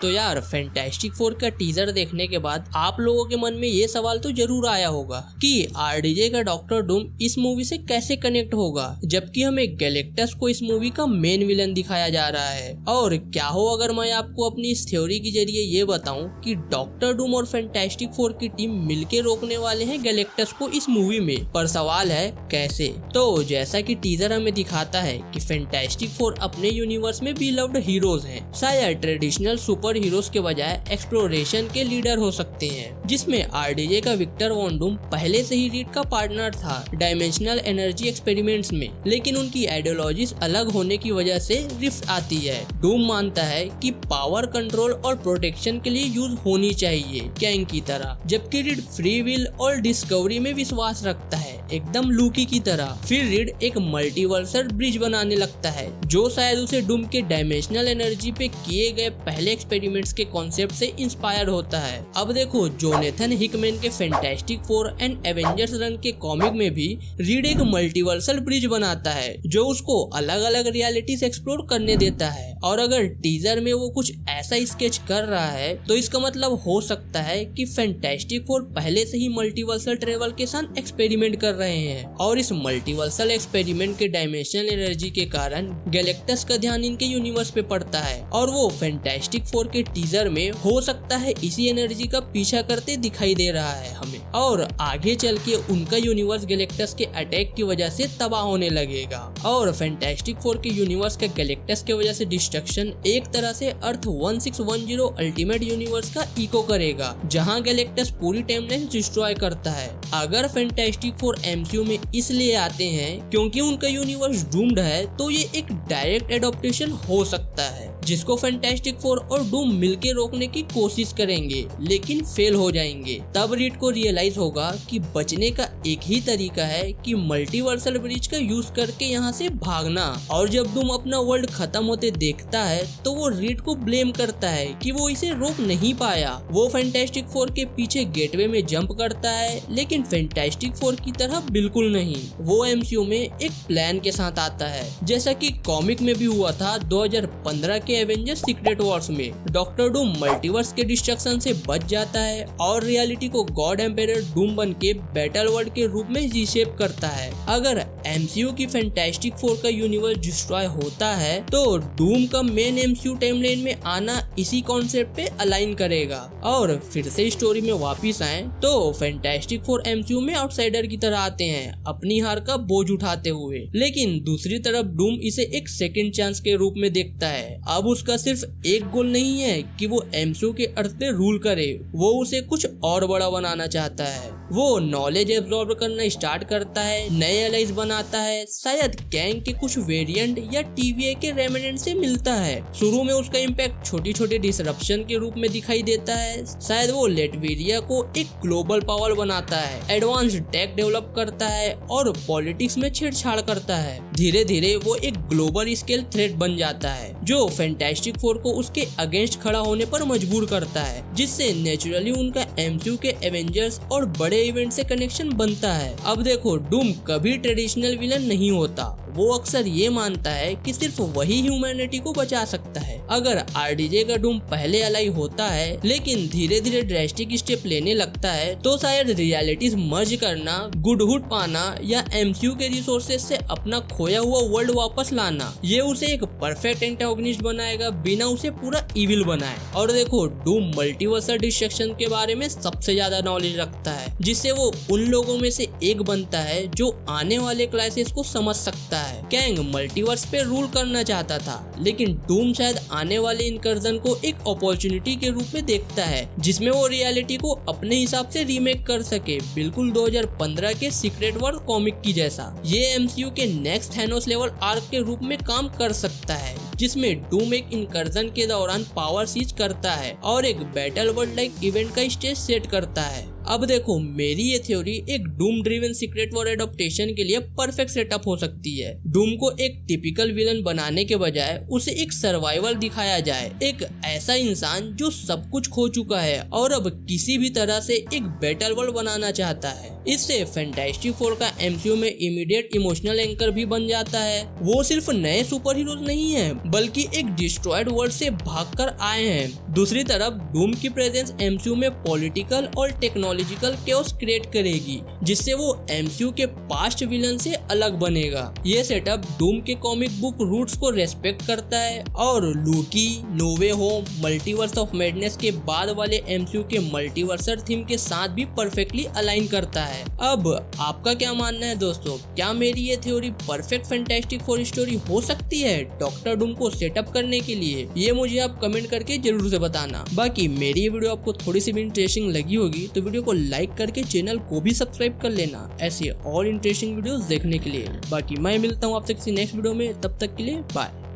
तो यार fantastic four का टीजर देखने के बाद आप लोगों के मन में ये सवाल तो जरूर आया होगा कि आरडीजे का डॉक्टर डूम इस मूवी से कैसे कनेक्ट होगा, जबकि हमें गैलेक्टस को इस मूवी का मेन विलन दिखाया जा रहा है। और क्या हो अगर मैं आपको अपनी इस थ्योरी के जरिए ये बताऊं कि डॉक्टर डूम और फैंटास्टिक फोर की टीम मिलके रोकने वाले हैं गैलेक्टस को इस मूवी में। पर सवाल है कैसे। तो जैसा कि टीजर हमें दिखाता है कि फैंटास्टिक फोर अपने यूनिवर्स में बिलव्ड हीरोज हैं, शायद ट्रेडिशनल सुपर हीरोज के बजाय एक्सप्लोरेशन के लीडर हो सकते हैं, जिसमें आरडीजे का विक्टर वॉन डूम पहले से ही रीड का पार्टनर था डायमेंशनल एनर्जी एक्सपेरिमेंट्स में। लेकिन उनकी आइडियोलॉजीज अलग होने की वजह से रिफ्ट आती है। डूम मानता है कि पावर कंट्रोल और प्रोटेक्शन के लिए यूज होनी चाहिए कैंग की तरह, जबकि रीड फ्री विल और डिस्कवरी में विश्वास रखता है, एकदम लूकी की तरह। फिर रीड एक मल्टीवर्सल ब्रिज बनाने लगता है जो शायद उसे डूम के डायमेंशनल एनर्जी पे किए गए पहले एक्सपेरिमेंट्स के कॉन्सेप्ट से इंस्पायर होता है। अब देखो जोनेथन हिकमैन के fantastic four and Avengers run के कॉमिक में भी रीड एक मल्टीवर्सल ब्रिज बनाता है जो उसको अलग अलग रियलिटीज एक्सप्लोर करने देता है। और अगर टीजर में वो कुछ ऐसा स्केच कर रहा है तो इसका मतलब हो सकता है कि फैंटास्टिक फोर पहले से ही मल्टीवर्सल ट्रेवल के साथ एक्सपेरिमेंट कर रहे हैं और इस मल्टीवर्सल एक्सपेरिमेंट के डायमेंशनल एनर्जी के कारण गैलेक्टस का ध्यान इनके यूनिवर्स पे पड़ता है और वो फैंटास्टिक फोर के टीजर में हो सकता है इसी एनर्जी का पीछा करते दिखाई दे रहा है हमें, और आगे चल के उनका यूनिवर्स गैलेक्टस के अटैक की वजह से तबाह होने लगेगा और फैंटास्टिक फोर के यूनिवर्स का गैलेक्टस की वजह से डिस्ट्रक्शन एक तरह से अर्थ 1610 अल्टीमेट यूनिवर्स का इको करेगा, जहां गैलेक्टस पूरी टाइमलाइन डिस्ट्रॉय करता है। अगर फैंटास्टिक फोर एमसीयू में इसलिए आते हैं क्योंकि उनका यूनिवर्स डूम्ड है, तो ये एक डायरेक्ट एडॉप्टेशन हो सकता है जिसको फैंटास्टिक फोर और डूम मिलके रोकने की कोशिश करेंगे लेकिन फेल हो जाएंगे। तब रीड को रियलाइज होगा कि बचने का एक ही तरीका है कि मल्टीवर्सल ब्रिज का यूज करके यहाँ से भागना। और जब डूम अपना वर्ल्ड खत्म होते देखता है तो वो रीड को ब्लेम करता है कि वो इसे रोक नहीं पाया। वो फैंटास्टिक फोर के पीछे गेटवे में जंप करता है, लेकिन फैंटास्टिक फोर की तरह बिल्कुल नहीं। वो एमसीयू में एक प्लान के साथ आता है, जैसा कि कॉमिक में भी हुआ था 2015 के एवेंजर्स सीक्रेट वॉर्स में। डॉक्टर डूम मल्टीवर्स के डिस्ट्रक्शन से बच जाता है और रियलिटी को गॉड एम्पायर डूम बन के बैटल वर्ल्ड के रूप में रीशेप करता है। अगर एमसीयू की फैंटास्टिक फोर का यूनिवर्स डिस्ट्रॉय होता है तो डूम का मेन एमसीयू टाइमलाइन में आना इसी कॉन्सेप्ट पे अलाइन करेगा। और फिर से स्टोरी में वापिस आए तो फैंटास्टिक फोर एमसीयू में आउटसाइडर की तरह आते हैं अपनी हार का बोझ उठाते हुए, लेकिन दूसरी तरफ डूम इसे एक सेकेंड चांस के रूप में देखता है। अब उसका सिर्फ एक गोल नहीं है कि वो एमसीयू के अर्थ पे रूल करे, वो उसे कुछ और बड़ा बनाना चाहता है। वो नॉलेज एब्जॉर्ब करना स्टार्ट करता है, नए एलाइज बनाता है, शायद कैंग के कुछ वेरिएंट या टीवीए के रेमिनेंट से मिलता है। शुरू में उसका इम्पैक्ट छोटी छोटी डिसरप्शन के रूप में दिखाई देता है। शायद वो लेटवेरिया को एक ग्लोबल पावर बनाता है, एडवांस टेक डेवलप करता है और पॉलिटिक्स में छेड़छाड़ करता है। धीरे धीरे वो एक ग्लोबल स्केल थ्रेट बन जाता है जो फैंटास्टिक फोर को उसके अगेंस्ट खड़ा होने पर मजबूर करता है, जिससे नेचुरली उनका एमसीयू के एवेंजर्स और बड़े इवेंट से कनेक्शन बनता है। अब देखो डूम कभी ट्रेडिशनल विलन नहीं होता, वो अक्सर ये मानता है कि सिर्फ वही ह्यूमैनिटी को बचा सकता है। अगर आरडीजे का डूम पहले अलाई होता है लेकिन धीरे धीरे ड्रेस्टिक स्टेप लेने लगता है तो शायद रियलिटीज मर्ज करना, गुडहुड पाना या एमसीयू के रिसोर्सेज से अपना खोया हुआ वर्ल्ड वापस लाना, ये उसे एक परफेक्ट एंटागोनिस्ट बनाएगा बिना उसे पूरा इविल बनाए। और देखो डूम मल्टीवर्सल डिस्ट्रक्शन के बारे में सबसे ज्यादा नॉलेज रखता है, जिससे वो उन लोगों में से एक बनता है जो आने वाले क्राइसिस को समझ सकता है। कैंग मल्टीवर्स पे रूल करना चाहता था, लेकिन डूम शायद आने वाले इनकर्जन को एक अपॉर्चुनिटी के रूप में देखता है जिसमें वो रियलिटी को अपने हिसाब से रीमेक कर सके, बिल्कुल 2015 के सीक्रेट वॉर कॉमिक की जैसा। ये एमसीयू के नेक्स्ट थैनोस लेवल आर्क के रूप में काम कर सकता है, जिसमें डूम एक इनकर्जन के दौरान पावर सीज करता है और एक बैटल वर्ल्ड लाइक इवेंट का स्टेज सेट करता है। अब देखो, मेरी ये थ्योरी एक Doom driven secret war adaptation के लिए परफेक्ट सेटअप हो सकती है। डूम को एक टिपिकल विलन बनाने के बजाय उसे एक सर्वाइवल दिखाया जाए, एक ऐसा इंसान जो सब कुछ खो चुका है और अब किसी भी तरह से एक बेटर वर्ल्ड बनाना चाहता है। इससे फैंटास्टिक फोर का एमसीयू में इमीडिएट इमोशनल एंकर भी बन जाता है। वो सिर्फ नए सुपर हीरोज नहीं है, बल्कि एक डिस्ट्रॉयड वर्ल्ड से भागकर आए हैं। दूसरी तरफ डूम की प्रेजेंस एमसीयू में पॉलिटिकल और टेक्नोलॉजिकल केओस क्रिएट करेगी, जिससे वो एमसीयू के पास्ट विलन से अलग बनेगा। ये सेटअप डूम के कॉमिक बुक रूट्स को रेस्पेक्ट करता है और Loki, no way home, multiverse of madness के बाद वाले एमसीयू के मल्टीवर्सल थीम के साथ भी परफेक्टली अलाइन करता है। अब आपका क्या मानना है दोस्तों? क्या मेरी ये theory perfect fantastic four story हो सकती है डॉक्टर डूम को सेटअप करने के लिए? ये मुझे आप कमेंट करके जरूर से बताना। बाकी मेरी ये वीडियो आपको थोड़ी सी भी इंटरेस्टिंग लगी होगी तो वीडियो को लाइक करके चैनल को भी सब्सक्राइब कर लेना ऐसे और इंटरेस्टिंग वीडियोस देखने के लिए। बाकी मैं मिलता हूँ आपसे किसी नेक्स्ट वीडियो में, तब तक के लिए बाय।